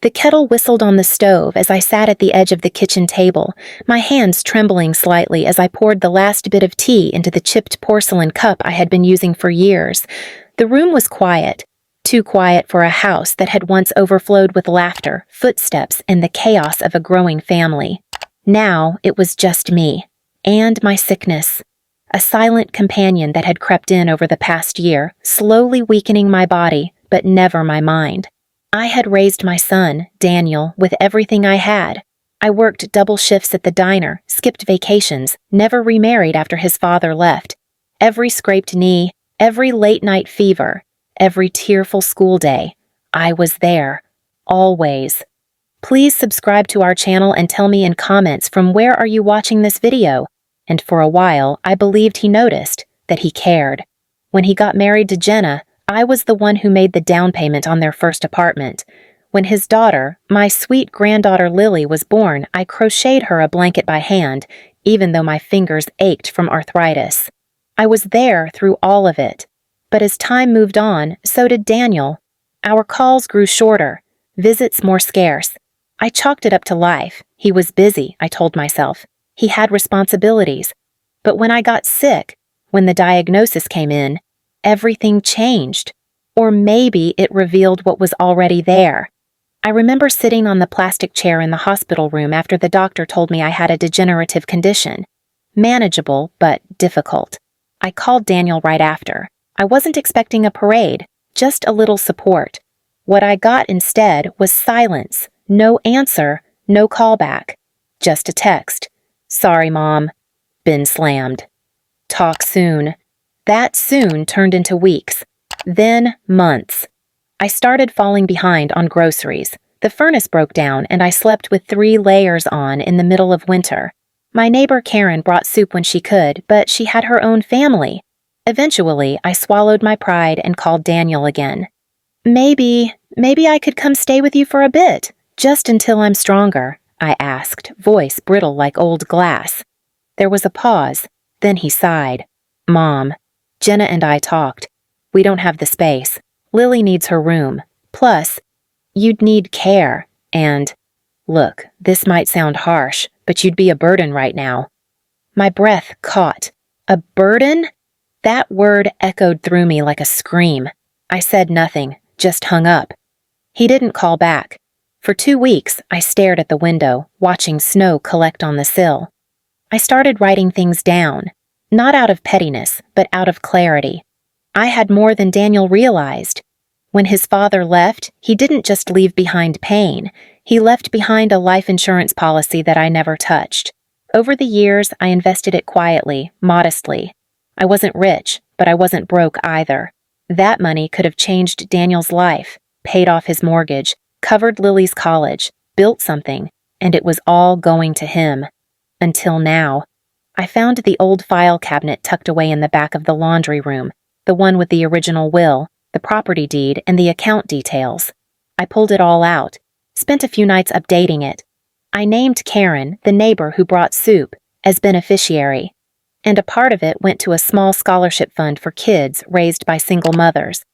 The kettle whistled on the stove as I sat at the edge of the kitchen table, my hands trembling slightly as I poured the last bit of tea into the chipped porcelain cup I had been using for years. The room was quiet, too quiet for a house that had once overflowed with laughter, footsteps, and the chaos of a growing family. Now it was just me, and my sickness. A silent companion that had crept in over the past year, slowly weakening my body, but never my mind. I had raised my son, Daniel, with everything I had. I worked double shifts at the diner, skipped vacations, never remarried after his father left. Every scraped knee, every late-night fever, every tearful school day, I was there. Always. Please subscribe to our channel and tell me in comments from where are you watching this video. And for a while, I believed he noticed, that he cared. When he got married to Jenna, I was the one who made the down payment on their first apartment. When his daughter, my sweet granddaughter Lily, was born, I crocheted her a blanket by hand, even though my fingers ached from arthritis. I was there through all of it. But as time moved on, so did Daniel. Our calls grew shorter, visits more scarce. I chalked it up to life. He was busy, I told myself. He had responsibilities. But when I got sick, when the diagnosis came in, everything changed. Or maybe it revealed what was already there. I remember sitting on the plastic chair in the hospital room after the doctor told me I had a degenerative condition. Manageable, but difficult. I called Daniel right after. I wasn't expecting a parade, just a little support. What I got instead was silence, no answer, no callback. Just a text. Sorry, Mom. Been slammed. Talk soon. That soon turned into weeks. Then months. I started falling behind on groceries. The furnace broke down and I slept with 3 layers on in the middle of winter. My neighbor Karen brought soup when she could, but she had her own family. Eventually, I swallowed my pride and called Daniel again. Maybe I could come stay with you for a bit, just until I'm stronger, I asked, voice brittle like old glass. There was a pause, then he sighed. Mom, Jenna and I talked. We don't have the space. Lily needs her room. Plus, you'd need care, and... Look, this might sound harsh, but you'd be a burden right now. My breath caught. A burden? That word echoed through me like a scream. I said nothing, just hung up. He didn't call back. For 2 weeks, I stared at the window, watching snow collect on the sill. I started writing things down, not out of pettiness, but out of clarity. I had more than Daniel realized. When his father left, he didn't just leave behind pain. He left behind a life insurance policy that I never touched. Over the years, I invested it quietly, modestly. I wasn't rich, but I wasn't broke either. That money could have changed Daniel's life, paid off his mortgage, covered Lily's college, built something, and it was all going to him. Until now. I found the old file cabinet tucked away in the back of the laundry room, the one with the original will, the property deed, and the account details. I pulled it all out, spent a few nights updating it. I named Karen, the neighbor who brought soup, as beneficiary, and a part of it went to a small scholarship fund for kids raised by single mothers.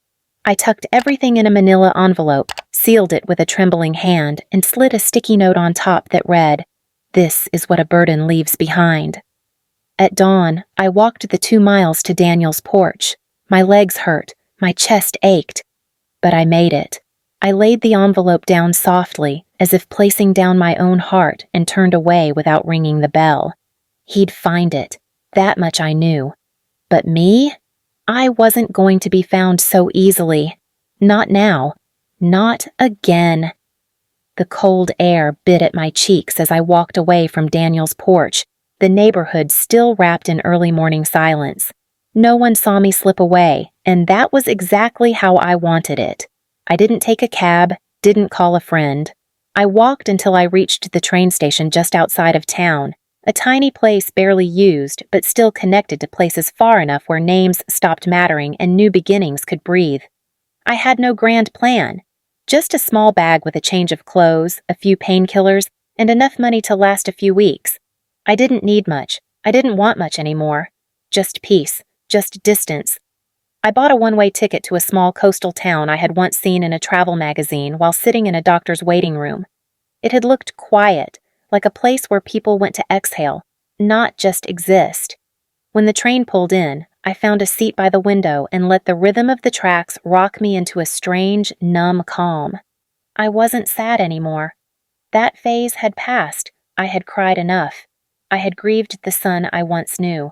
I tucked everything in a manila envelope, sealed it with a trembling hand, and slid a sticky note on top that read, "This is what a burden leaves behind." At dawn, I walked the 2 miles to Daniel's porch. My legs hurt, my chest ached. But I made it. I laid the envelope down softly, as if placing down my own heart, and turned away without ringing the bell. He'd find it. That much I knew. But me? I wasn't going to be found so easily. Not now. Not again. The cold air bit at my cheeks as I walked away from Daniel's porch, the neighborhood still wrapped in early morning silence. No one saw me slip away, and that was exactly how I wanted it. I didn't take a cab, didn't call a friend. I walked until I reached the train station just outside of town, a tiny place barely used, but still connected to places far enough where names stopped mattering and new beginnings could breathe. I had no grand plan, just a small bag with a change of clothes, a few painkillers, and enough money to last a few weeks. I didn't need much. I didn't want much anymore. Just peace, just distance. I bought a one-way ticket to a small coastal town I had once seen in a travel magazine while sitting in a doctor's waiting room. It had looked quiet, like a place where people went to exhale, not just exist. When the train pulled in, I found a seat by the window and let the rhythm of the tracks rock me into a strange, numb calm. I wasn't sad anymore. That phase had passed. I had cried enough. I had grieved the son I once knew.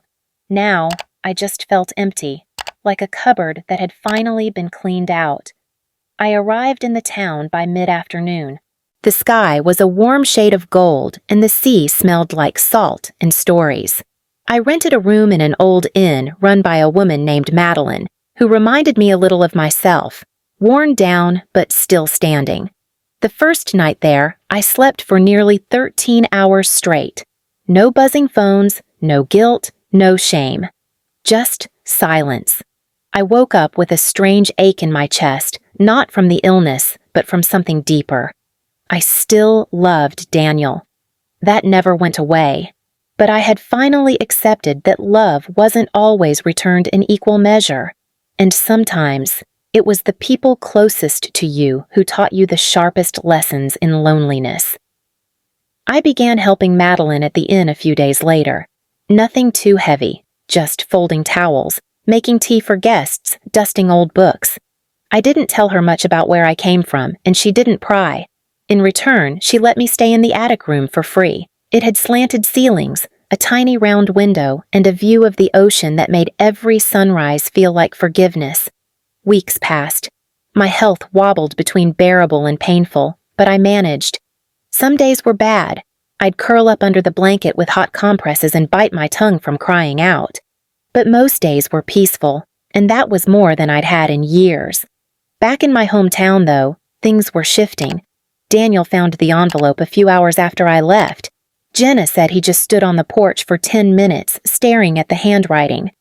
Now, I just felt empty, like a cupboard that had finally been cleaned out. I arrived in the town by mid-afternoon. The sky was a warm shade of gold, and the sea smelled like salt and stories. I rented a room in an old inn run by a woman named Madeline, who reminded me a little of myself, worn down but still standing. The first night there, I slept for nearly 13 hours straight. No buzzing phones, no guilt, no shame. Just silence. I woke up with a strange ache in my chest, not from the illness, but from something deeper. I still loved Daniel. That never went away. But I had finally accepted that love wasn't always returned in equal measure. And sometimes, it was the people closest to you who taught you the sharpest lessons in loneliness. I began helping Madeline at the inn a few days later. Nothing too heavy, just folding towels, making tea for guests, dusting old books. I didn't tell her much about where I came from, and she didn't pry. In return, she let me stay in the attic room for free. It had slanted ceilings, a tiny round window, and a view of the ocean that made every sunrise feel like forgiveness. Weeks passed. My health wobbled between bearable and painful, but I managed. Some days were bad. I'd curl up under the blanket with hot compresses and bite my tongue from crying out. But most days were peaceful, and that was more than I'd had in years. Back in my hometown, though, things were shifting. Daniel found the envelope a few hours after I left. Jenna said he just stood on the porch for 10 minutes, staring at the handwriting.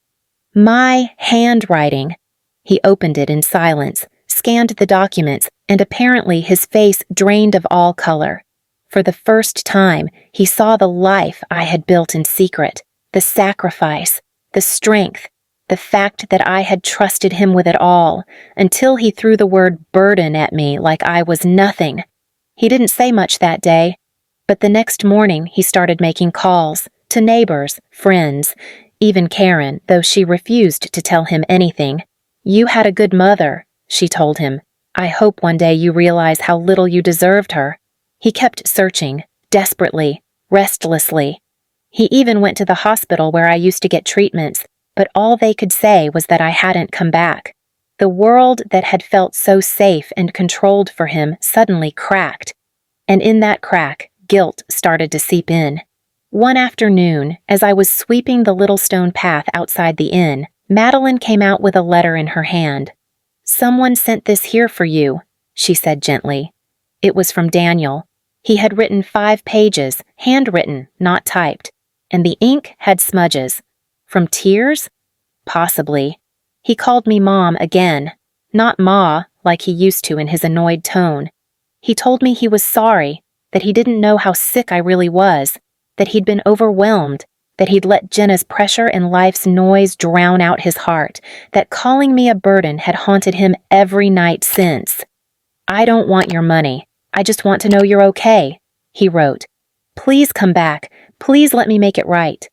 My handwriting. He opened it in silence, scanned the documents, and apparently his face drained of all color. For the first time, he saw the life I had built in secret, the sacrifice, the strength, the fact that I had trusted him with it all, until he threw the word burden at me like I was nothing. He didn't say much that day, but the next morning he started making calls to neighbors, friends, even Karen, though she refused to tell him anything. "You had a good mother," she told him. "I hope one day you realize how little you deserved her." He kept searching, desperately, restlessly. He even went to the hospital where I used to get treatments, but all they could say was that I hadn't come back. The world that had felt so safe and controlled for him suddenly cracked. And in that crack, guilt started to seep in. One afternoon, as I was sweeping the little stone path outside the inn, Madeline came out with a letter in her hand. "Someone sent this here for you," she said gently. It was from Daniel. He had written 5 pages, handwritten, not typed, and the ink had smudges. From tears? Possibly. He called me Mom again. Not Ma, like he used to in his annoyed tone. He told me he was sorry, that he didn't know how sick I really was, that he'd been overwhelmed, that he'd let Jenna's pressure and life's noise drown out his heart, that calling me a burden had haunted him every night since. "I don't want your money. I just want to know you're okay," he wrote. "Please come back. Please let me make it right."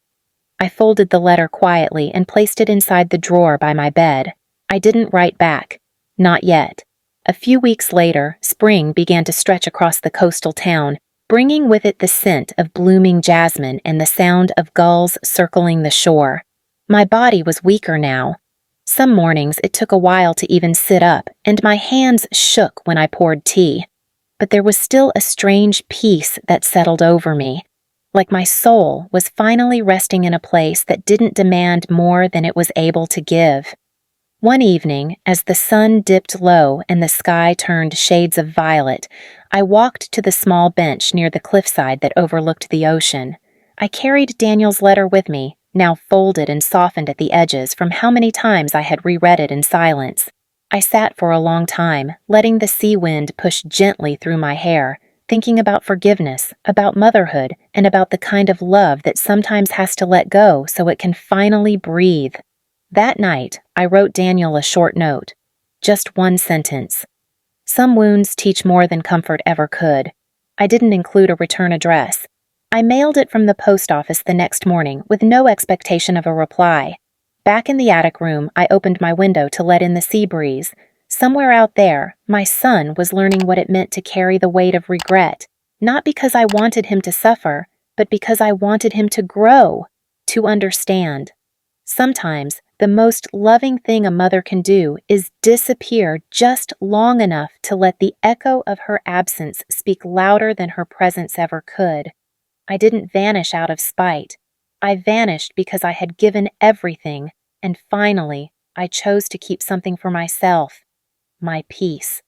I folded the letter quietly and placed it inside the drawer by my bed. I didn't write back. Not yet. A few weeks later, spring began to stretch across the coastal town, bringing with it the scent of blooming jasmine and the sound of gulls circling the shore. My body was weaker now. Some mornings it took a while to even sit up, and my hands shook when I poured tea. But there was still a strange peace that settled over me, like my soul was finally resting in a place that didn't demand more than it was able to give. One evening, as the sun dipped low and the sky turned shades of violet, I walked to the small bench near the cliffside that overlooked the ocean. I carried Daniel's letter with me, now folded and softened at the edges from how many times I had reread it in silence. I sat for a long time, letting the sea wind push gently through my hair, thinking about forgiveness, about motherhood, and about the kind of love that sometimes has to let go so it can finally breathe. That night, I wrote Daniel a short note. Just one sentence. Some wounds teach more than comfort ever could. I didn't include a return address. I mailed it from the post office the next morning with no expectation of a reply. Back in the attic room, I opened my window to let in the sea breeze. Somewhere out there, my son was learning what it meant to carry the weight of regret, not because I wanted him to suffer, but because I wanted him to grow, to understand. Sometimes, the most loving thing a mother can do is disappear just long enough to let the echo of her absence speak louder than her presence ever could. I didn't vanish out of spite. I vanished because I had given everything, and finally, I chose to keep something for myself, my peace.